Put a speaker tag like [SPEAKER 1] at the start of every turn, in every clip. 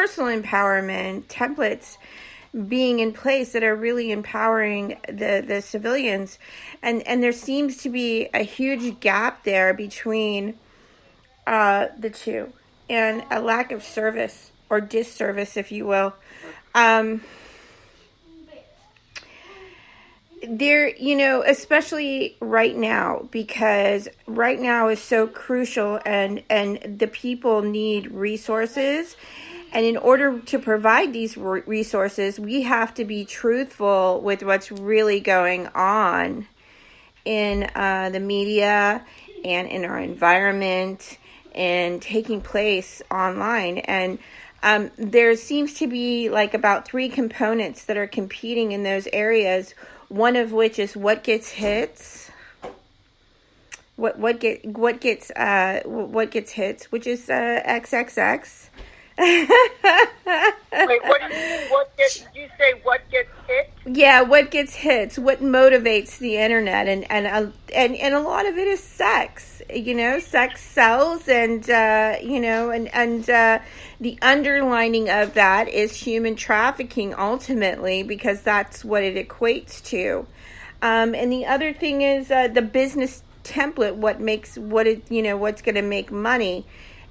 [SPEAKER 1] personal empowerment templates being in place that are really empowering the civilians. And there seems to be a huge gap there between the two, and a lack of service or disservice, if you will. There, especially right now, because right now is so crucial, and the people need resources. And in order to provide these resources, we have to be truthful with what's really going on in the media and in our environment and taking place online. And there seems to be like about 3 components that are competing in those areas. One of which is what gets hits, what gets hits, which is XXX.
[SPEAKER 2] Wait, what do you mean? Did you say what gets hit?
[SPEAKER 1] Yeah, what gets hits, what motivates the internet, and a lot of it is sex. Sex sells, and the underlining of that is human trafficking ultimately, because that's what it equates to. And the other thing is the business template, what's going to make money.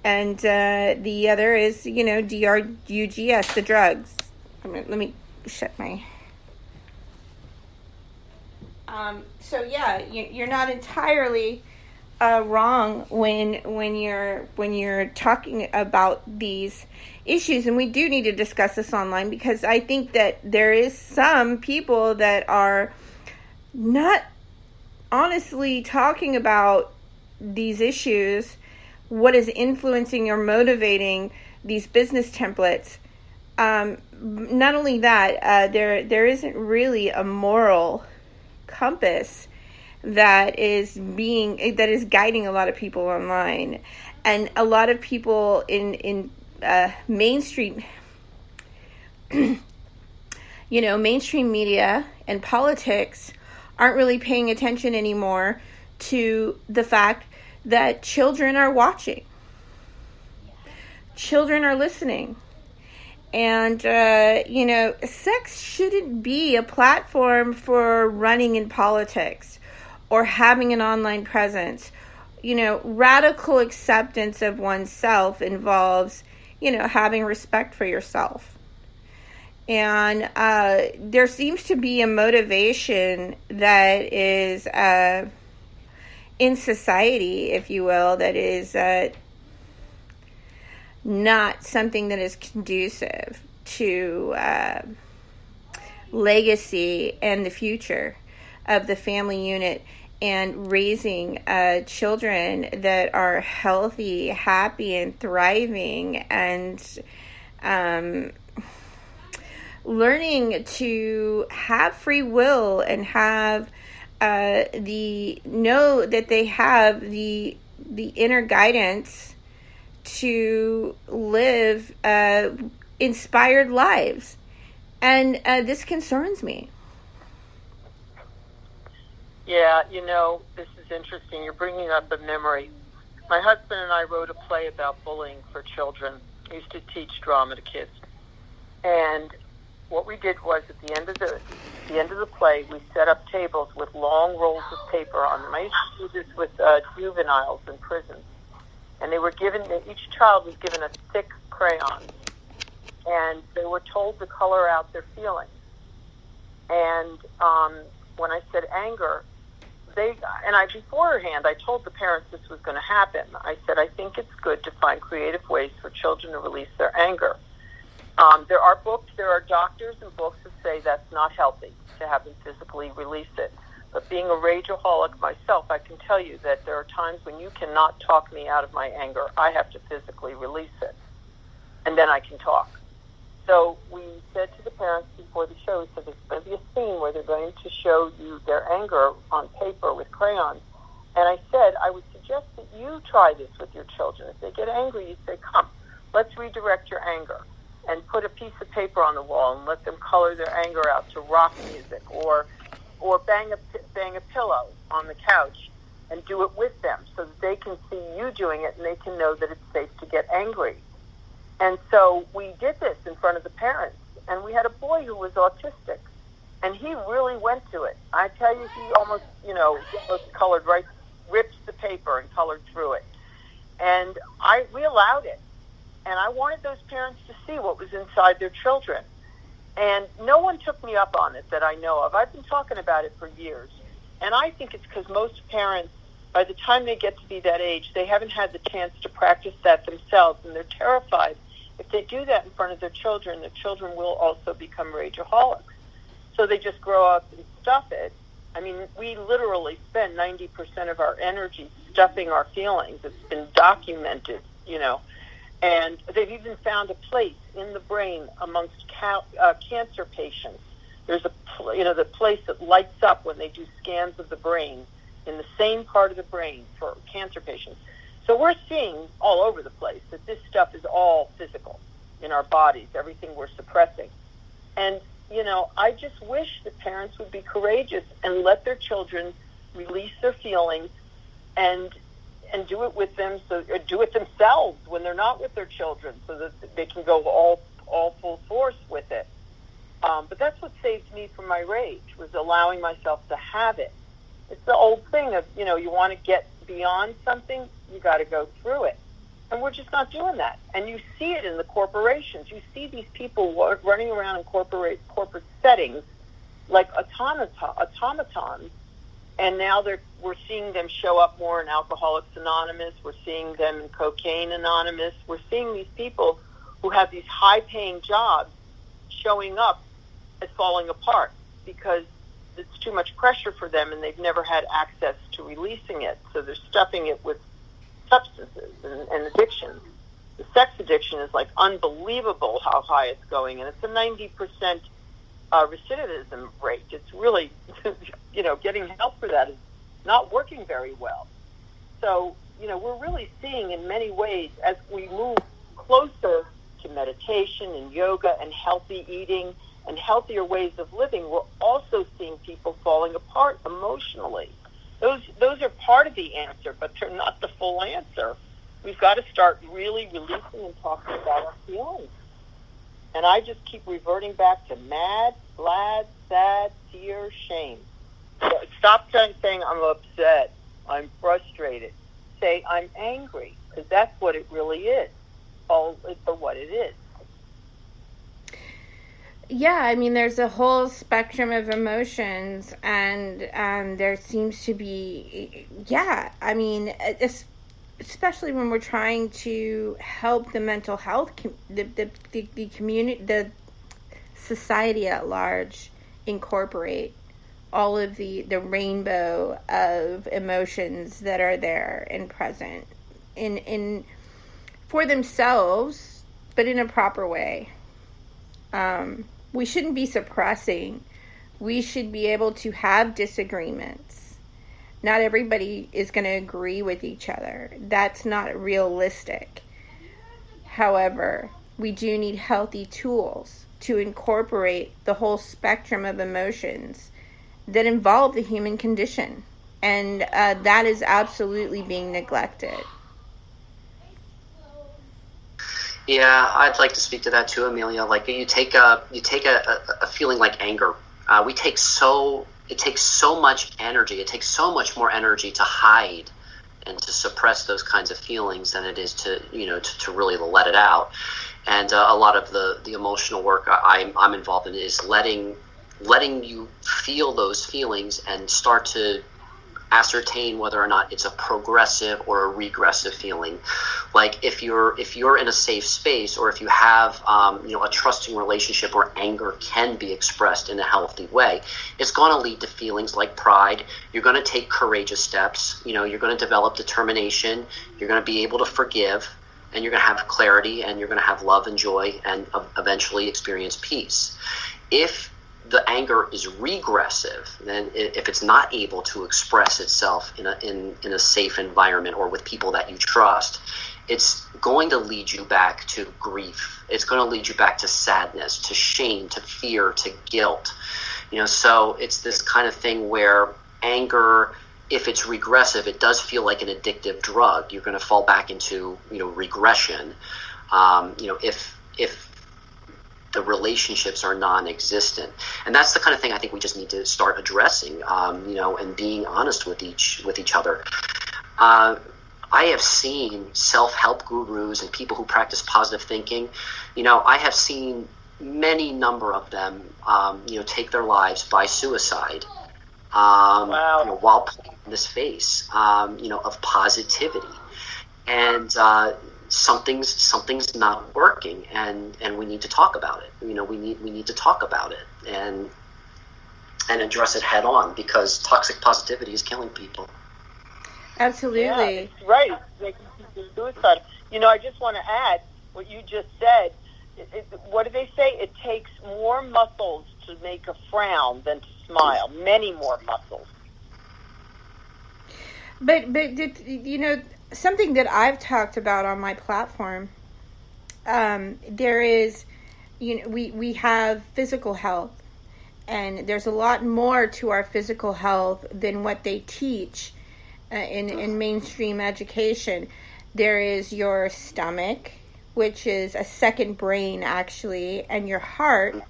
[SPEAKER 1] And the other is, DRUGS, the drugs. Let me shut my... So yeah, you're not entirely wrong when you're talking about these issues, and we do need to discuss this online, because I think that there is some people that are not honestly talking about these issues, what is influencing or motivating these business templates. Not only that, there isn't really a moral compass that is guiding a lot of people online, and a lot of people in mainstream mainstream media and politics aren't really paying attention anymore to the fact that children are watching, children are listening. And, sex shouldn't be a platform for running in politics or having an online presence. Radical acceptance of oneself involves, having respect for yourself. And there seems to be a motivation that is in society, if you will, that is not something that is conducive to legacy and the future of the family unit, and raising children that are healthy, happy, and thriving, and learning to have free will and have know that they have the inner guidance to live inspired lives. And this concerns me.
[SPEAKER 2] Yeah, this is interesting. You're bringing up a memory. My husband and I wrote a play about bullying for children. I used to teach drama to kids. And what we did was, at the end of the play, we set up tables with long rolls of paper on them. I used to do this with juveniles in prisons. And each child was given a thick crayon, and they were told to color out their feelings. And when I said anger, beforehand, I told the parents this was going to happen. I said, I think it's good to find creative ways for children to release their anger. There are doctors and books that say that's not healthy to have them physically release it. But being a rageaholic myself, I can tell you that there are times when you cannot talk me out of my anger. I have to physically release it, and then I can talk. So we said to the parents before the show, we said there's going to be a scene where they're going to show you their anger on paper with crayons. And I said, I would suggest that you try this with your children. If they get angry, you say, come, let's redirect your anger. And put a piece of paper on the wall and let them color their anger out to rock music, or bang a pillow on the couch and do it with them, so that they can see you doing it and they can know that it's safe to get angry. And so we did this in front of the parents. And we had a boy who was autistic. And he really went to it. I tell you, he almost colored right, ripped the paper and colored through it. And we allowed it. And I wanted those parents to see what was inside their children. And no one took me up on it that I know of. I've been talking about it for years. And I think it's because most parents, by the time they get to be that age, they haven't had the chance to practice that themselves. And they're terrified. If they do that in front of their children will also become rageaholics. So they just grow up and stuff it. I mean, we literally spend 90% of our energy stuffing our feelings. It's been documented, And they've even found a place in the brain amongst cancer patients. There's the place that lights up when they do scans of the brain in the same part of the brain for cancer patients. So we're seeing all over the place that this stuff is all physical in our bodies, everything we're suppressing. And, I just wish that parents would be courageous and let their children release their feelings and do it with them, or do it themselves when they're not with their children, so that they can go all full force with it. But that's what saved me from my rage, was allowing myself to have it. It's the old thing of, you want to get beyond something, you got to go through it. And we're just not doing that. And you see it in the corporations. You see these people running around in corporate settings like automatons. And now we're seeing them show up more in Alcoholics Anonymous. We're seeing them in Cocaine Anonymous. We're seeing these people who have these high-paying jobs showing up as falling apart because it's too much pressure for them and they've never had access to releasing it. So they're stuffing it with substances and addictions. The sex addiction is like unbelievable how high it's going, and it's a 90% recidivism rate. It's really, getting help for that is not working very well. So, we're really seeing in many ways, as we move closer to meditation and yoga and healthy eating and healthier ways of living, we're also seeing people falling apart emotionally. Those are part of the answer, but they're not the full answer. We've got to start really releasing and talking about our feelings. And I just keep reverting back to mad, glad, sad, fear, shame. Stop saying I'm upset, I'm frustrated. Say I'm angry, because that's what it really is, for what it is.
[SPEAKER 1] Yeah, I mean, there's a whole spectrum of emotions, and there seems to be, especially when we're trying to help the mental health, the community, the society at large, incorporate all of the rainbow of emotions that are there and present in for themselves, but in a proper way. We shouldn't be suppressing. We should be able to have disagreements. Not everybody is going to agree with each other. That's not realistic. However, we do need healthy tools to incorporate the whole spectrum of emotions that involve the human condition. And that is absolutely being neglected.
[SPEAKER 3] Yeah, I'd like to speak to that too, Amelia. Like you take a feeling like anger. It takes so much energy. It takes so much more energy to hide and to suppress those kinds of feelings than it is to really let it out. And a lot of the emotional work I'm involved in is letting you feel those feelings and start to ascertain whether or not it's a progressive or a regressive feeling. Like if you're in a safe space, or if you have a trusting relationship where anger can be expressed in a healthy way, it's going to lead to feelings like pride. You're going to take courageous steps. You're going to develop determination. You're going to be able to forgive, and you're going to have clarity, and you're going to have love and joy, and eventually experience peace. If the anger is regressive, then if it's not able to express itself in a safe environment or with people that you trust, it's going to lead you back to grief. It's going to lead you back to sadness, to shame, to fear, to guilt. So it's this kind of thing where anger, if it's regressive, it does feel like an addictive drug. You're going to fall back into regression. If the relationships are non-existent, and that's the kind of thing I think we just need to start addressing, and being honest with each other. I have seen self-help gurus and people who practice positive thinking. I have seen many number of them, take their lives by suicide.
[SPEAKER 2] Wow.
[SPEAKER 3] While playing this face, of positivity, and something's not working, and we need to talk about it. We need to talk about it and address it head on, because toxic positivity is killing people.
[SPEAKER 1] Absolutely.
[SPEAKER 2] Yeah, it's right. It's making people suicide. I just want to add what you just said. What do they say? It takes more muscles to make a frown than to smile. Many more muscles.
[SPEAKER 1] But something that I've talked about on my platform, there is, we have physical health, and there's a lot more to our physical health than what they teach in mainstream education. There is your stomach, which is a second brain actually, and your heart,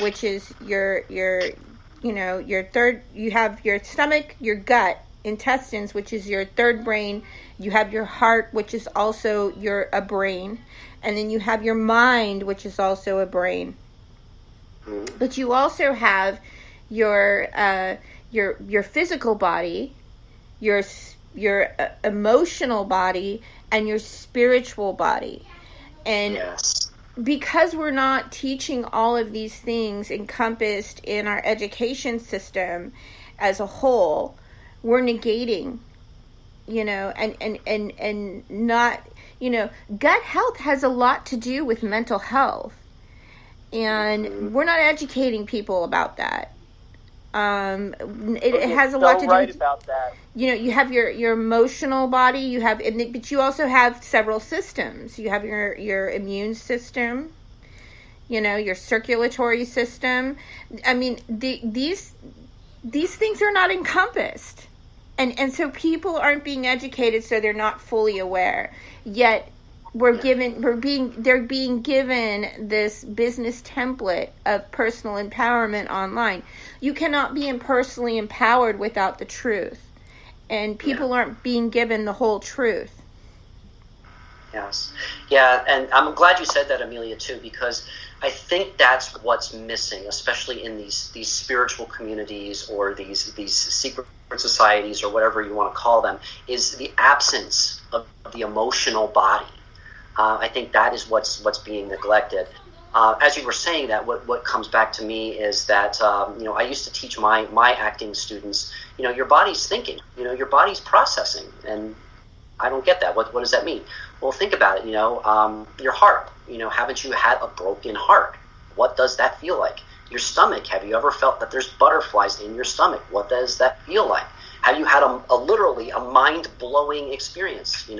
[SPEAKER 1] which is your third. You have your stomach, your gut, intestines, which is your third brain. You have your heart, which is also a brain, and then you have your mind, which is also a brain. But you also have your physical body, your emotional body, and your spiritual body. And
[SPEAKER 3] yes,
[SPEAKER 1] because we're not teaching all of these things encompassed in our education system as a whole, we're negating, and not, gut health has a lot to do with mental health, and we're not educating people about that. It has a lot to do with,
[SPEAKER 2] about that.
[SPEAKER 1] You have your emotional body, but you also have several systems. You have your immune system, your circulatory system. I mean, these things are not encompassed. And so people aren't being educated, so they're not fully aware. Yet they're being given this business template of personal empowerment online. You cannot be personally empowered without the truth. And people aren't being given the whole truth.
[SPEAKER 3] Yes. Yeah, and I'm glad you said that, Amelia, too, because I think that's what's missing, especially in these spiritual communities or these secret societies or whatever you want to call them, is the absence of the emotional body. I think that is what's being neglected. As you were saying that, what comes back to me is that I used to teach my acting students, your body's thinking, your body's processing, and I don't get that. What does that mean? Well, think about it. Your heart. Haven't you had a broken heart? What does that feel like? Your stomach. Have you ever felt that there's butterflies in your stomach? What does that feel like? Have you had literally a mind-blowing experience?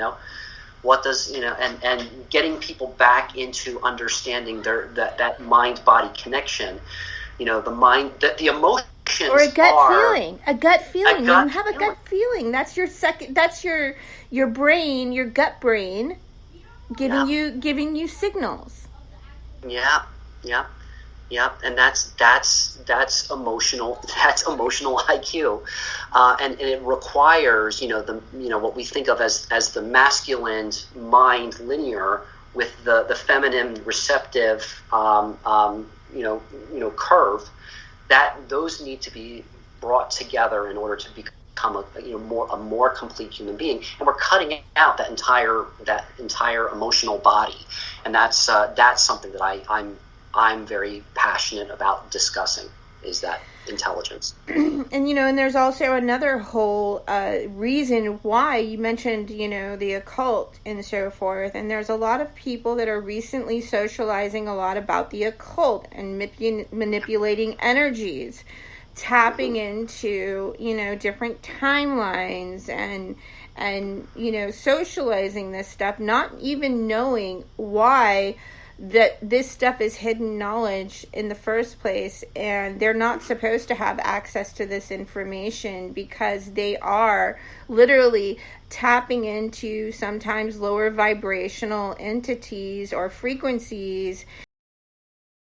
[SPEAKER 3] What does and getting people back into understanding that mind-body connection. The mind, the emotions,
[SPEAKER 1] or a gut feeling. A gut feeling. When you have a gut feeling, that's your second. That's your brain, your gut brain, giving you signals.
[SPEAKER 3] Yeah, and that's emotional. That's emotional IQ, and it requires what we think of as the masculine mind linear with the feminine receptive curve. That those need to be brought together in order to become a more complete human being, and we're cutting out that entire emotional body, and that's something that I'm very passionate about discussing, is that intelligence.
[SPEAKER 1] And and there's also another whole reason why you mentioned the occult and so forth, and there's a lot of people that are recently socializing a lot about the occult and manipulating energies, tapping into different timelines and socializing this stuff, not even knowing why that this stuff is hidden knowledge in the first place, and they're not supposed to have access to this information because they are literally tapping into sometimes lower vibrational entities or frequencies